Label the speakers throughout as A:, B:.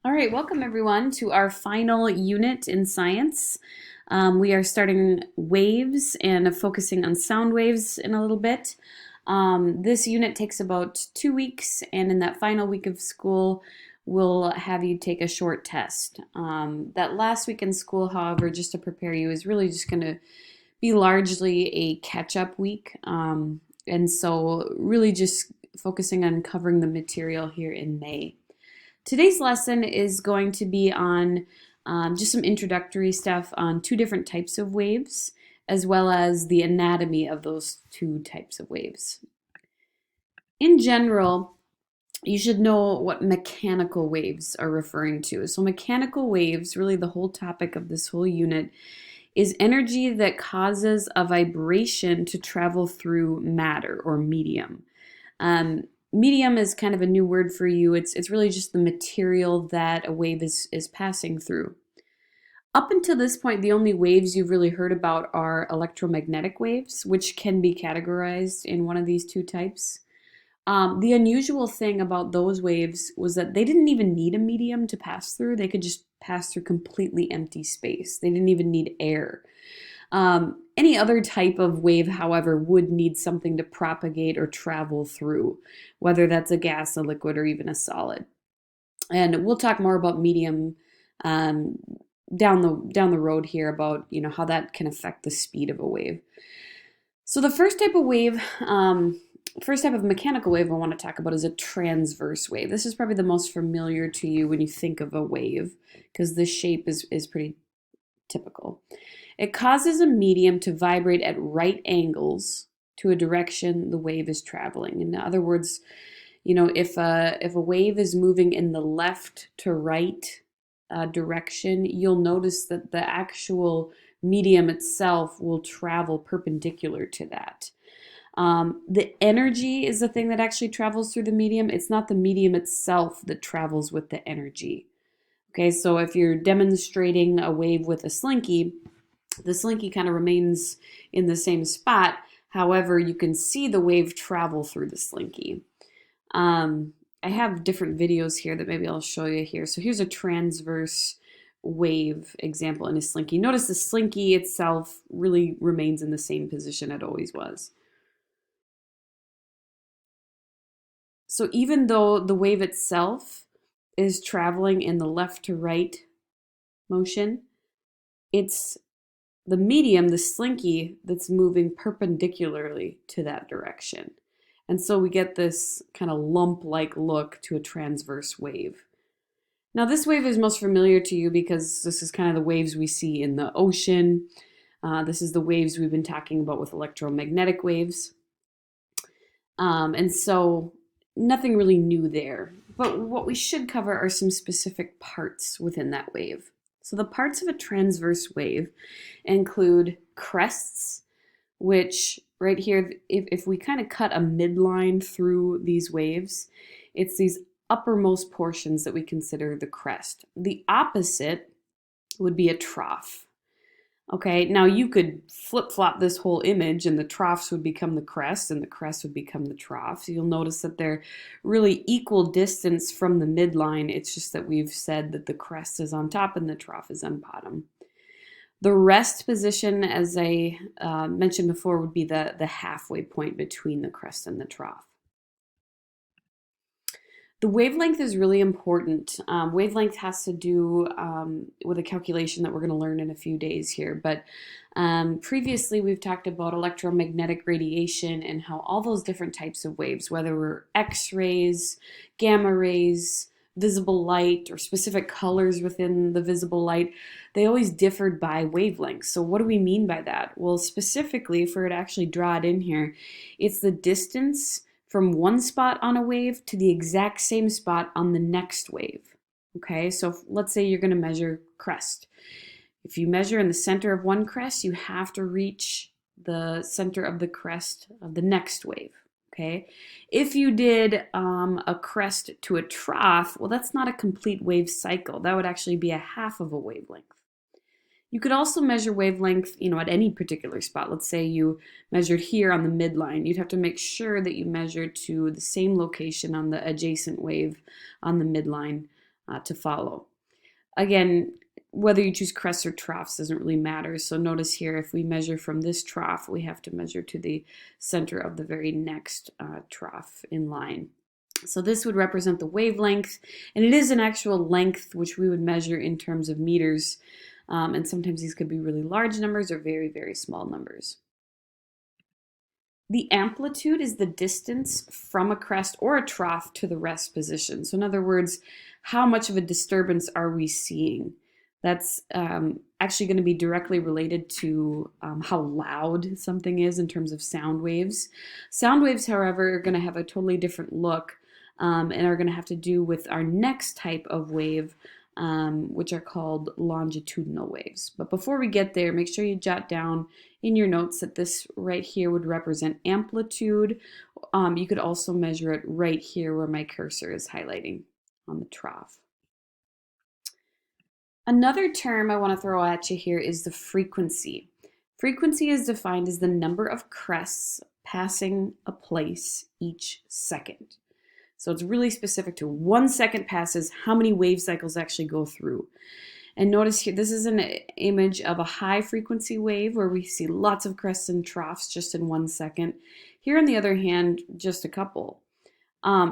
A: All right, welcome everyone to our final unit in science. We are starting waves and focusing on sound waves in a little bit. This unit takes about 2 weeks, and in that final week of school, we'll have you take a short test. That last week in school, however, just to prepare you, is really just going to be largely a catch-up week. And so really just focusing on covering the material here in May. Today's lesson is going to be on just some introductory stuff on two different types of waves, as well as the anatomy of those two types of waves. In general, you should know what mechanical waves are referring to. So mechanical waves, really the whole topic of this whole unit, is energy that causes a vibration to travel through matter or medium. Medium is kind of a new word for you. It's really just the material that a wave is passing through. Up until this point, the only waves you've really heard about are electromagnetic waves, which can be categorized in one of these two types. The unusual thing about those waves was that they didn't even need a medium to pass through. They could just pass through completely empty space. They didn't even need air. Any other type of wave, however, would need something to propagate or travel through, whether that's a gas, a liquid, or even a solid. And we'll talk more about medium down the road here about how that can affect the speed of a wave. So the first type of mechanical wave I want to talk about is a transverse wave. This is probably the most familiar to you when you think of a wave, because the shape is pretty typical. It causes a medium to vibrate at right angles to a direction the wave is traveling. In other words, if a wave is moving in the left to right direction, you'll notice that the actual medium itself will travel perpendicular to that. The energy is the thing that actually travels through the medium. It's not the medium itself that travels with the energy. Okay, so if you're demonstrating a wave with a slinky, the slinky kind of remains in the same spot. However, you can see the wave travel through the slinky. I have different videos here that maybe I'll show you here. So here's a transverse wave example in a slinky. Notice the slinky itself really remains in the same position it always was. So even though the wave itself is traveling in the left to right motion, it's the medium, the slinky, that's moving perpendicularly to that direction. And so we get this kind of lump-like look to a transverse wave. Now this wave is most familiar to you because this is kind of the waves we see in the ocean. This is the waves we've been talking about with electromagnetic waves. And so nothing really new there. But what we should cover are some specific parts within that wave. So the parts of a transverse wave include crests, which right here, if we kind of cut a midline through these waves, it's these uppermost portions that we consider the crest. The opposite would be a trough. Okay, now you could flip-flop this whole image and the troughs would become the crest and the crest would become the trough. So you'll notice that they're really equal distance from the midline. It's just that we've said that the crest is on top and the trough is on bottom. The rest position, as I mentioned before, would be the halfway point between the crest and the trough. The wavelength is really important. Wavelength has to do with a calculation that we're going to learn in a few days here. But previously we've talked about electromagnetic radiation and how all those different types of waves, whether we're X-rays, gamma rays, visible light, or specific colors within the visible light, they always differed by wavelengths. So what do we mean by that? Well, specifically, if we were to actually draw it in here, it's the distance from one spot on a wave to the exact same spot on the next wave. Okay, so let's say you're going to measure crest. If you measure in the center of one crest, you have to reach the center of the crest of the next wave. Okay, if you did a crest to a trough, well, that's not a complete wave cycle. That would actually be a half of a wavelength. You could also measure wavelength, at any particular spot. Let's say you measured here on the midline. You'd have to make sure that you measure to the same location on the adjacent wave on the midline to follow. Again, whether you choose crests or troughs doesn't really matter. So notice here, if we measure from this trough, we have to measure to the center of the very next trough in line. So this would represent the wavelength, and it is an actual length which we would measure in terms of meters. And sometimes these could be really large numbers or very, very small numbers. The amplitude is the distance from a crest or a trough to the rest position. So in other words, how much of a disturbance are we seeing? That's actually going to be directly related to how loud something is in terms of sound waves. Sound waves, however, are going to have a totally different look and are going to have to do with our next type of wave, which are called longitudinal waves. But before we get there, make sure you jot down in your notes that this right here would represent amplitude. You could also measure it right here where my cursor is highlighting on the trough. Another term I want to throw at you here is the frequency. Frequency is defined as the number of crests passing a place each second. So it's really specific to 1 second passes, how many wave cycles actually go through. And notice here, this is an image of a high frequency wave where we see lots of crests and troughs just in 1 second. Here, on the other hand, just a couple.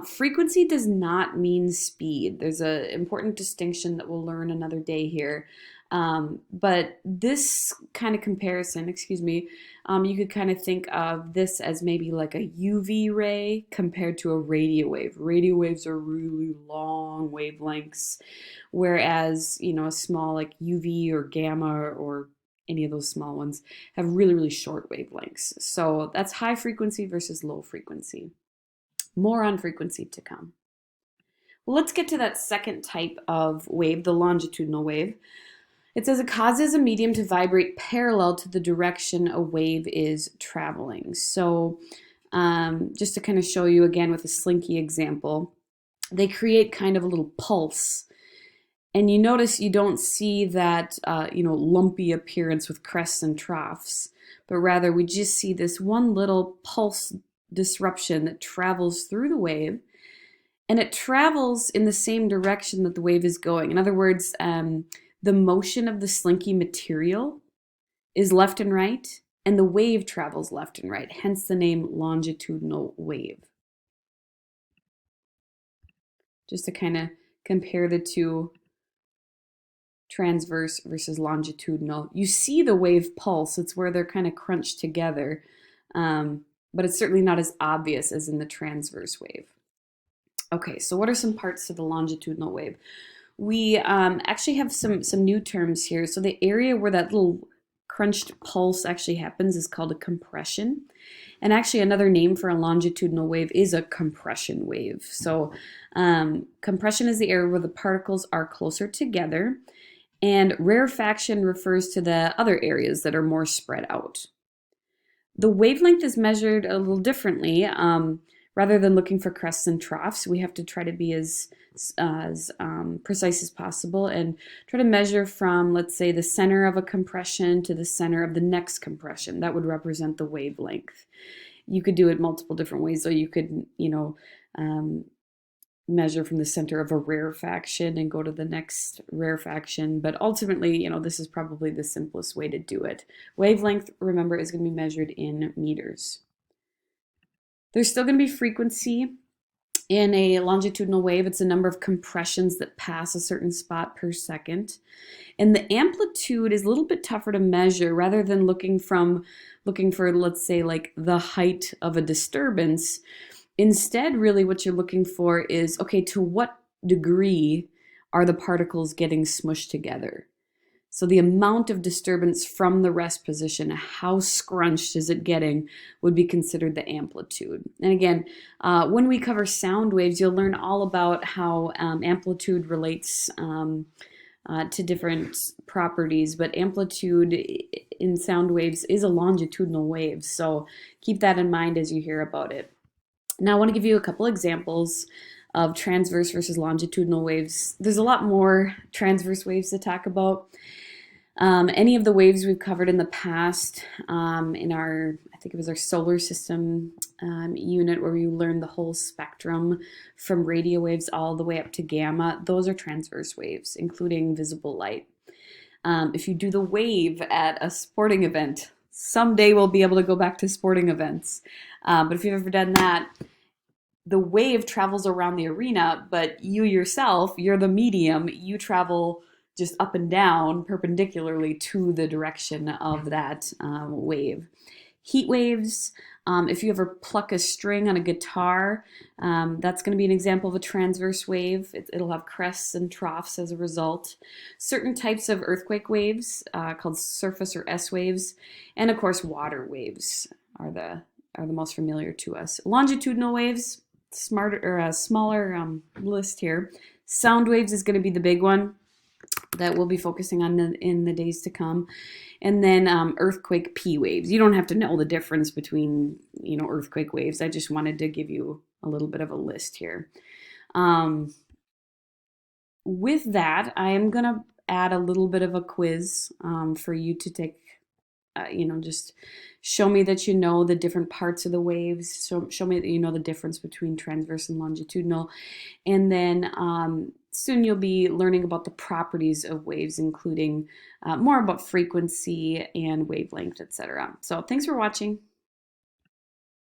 A: Frequency does not mean speed. There's an important distinction that we'll learn another day here. But this kind of comparison, you could kind of think of this as maybe like a UV ray compared to a radio wave. Radio waves are really long wavelengths, whereas, a small like UV or gamma or any of those small ones have really, really short wavelengths. So that's high frequency versus low frequency. More on frequency to come. Well, let's get to that second type of wave, the longitudinal wave. It says it causes a medium to vibrate parallel to the direction a wave is traveling. So just to kind of show you again with a slinky example, they create kind of a little pulse. And you notice you don't see that, lumpy appearance with crests and troughs, but rather we just see this one little pulse disruption that travels through the wave, and it travels in the same direction that the wave is going. In other words, the motion of the slinky material is left and right, and the wave travels left and right, hence the name longitudinal wave. Just to kind of compare the two, transverse versus longitudinal. You see the wave pulse, it's where they're kind of crunched together, but it's certainly not as obvious as in the transverse wave. Okay, so what are some parts to the longitudinal wave? We actually have some new terms here. So the area where that little crunched pulse actually happens is called a compression. And actually another name for a longitudinal wave is a compression wave. So compression is the area where the particles are closer together, and rarefaction refers to the other areas that are more spread out. The wavelength is measured a little differently. Rather than looking for crests and troughs, we have to try to be as precise as possible and try to measure from, let's say, the center of a compression to the center of the next compression. That would represent the wavelength. You could do it multiple different ways. So you could, measure from the center of a rarefaction and go to the next rarefaction. But ultimately, this is probably the simplest way to do it. Wavelength, remember, is going to be measured in meters. There's still going to be frequency in a longitudinal wave. It's a number of compressions that pass a certain spot per second. And the amplitude is a little bit tougher to measure. Rather than looking for, let's say, like the height of a disturbance, instead, really what you're looking for is, okay, to what degree are the particles getting smushed together? So the amount of disturbance from the rest position, how scrunched is it getting, would be considered the amplitude. And again, when we cover sound waves, you'll learn all about how amplitude relates to different properties, but amplitude in sound waves is a longitudinal wave. So keep that in mind as you hear about it. Now I want to give you a couple examples of transverse versus longitudinal waves. There's a lot more transverse waves to talk about. Any of the waves we've covered in the past in our, I think it was our solar system unit where we learned the whole spectrum from radio waves all the way up to gamma, those are transverse waves, including visible light. If you do the wave at a sporting event, someday we'll be able to go back to sporting events. But if you've ever done that, the wave travels around the arena, but you yourself, you're the medium, you travel just up and down perpendicularly to the direction of that wave. Heat waves, if you ever pluck a string on a guitar, that's going to be an example of a transverse wave. It'll have crests and troughs as a result. Certain types of earthquake waves called surface or S waves, and of course water waves are the most familiar to us. Longitudinal waves, smarter or a smaller list here. Sound waves is going to be the big one that we'll be focusing on in the days to come. And then earthquake P waves. You don't have to know the difference between, earthquake waves. I just wanted to give you a little bit of a list here. With that, I am going to add a little bit of a quiz for you to take, just show me that you know the different parts of the waves. So show me that you know the difference between transverse and longitudinal. And then soon you'll be learning about the properties of waves, including more about frequency and wavelength, etc. So thanks for watching.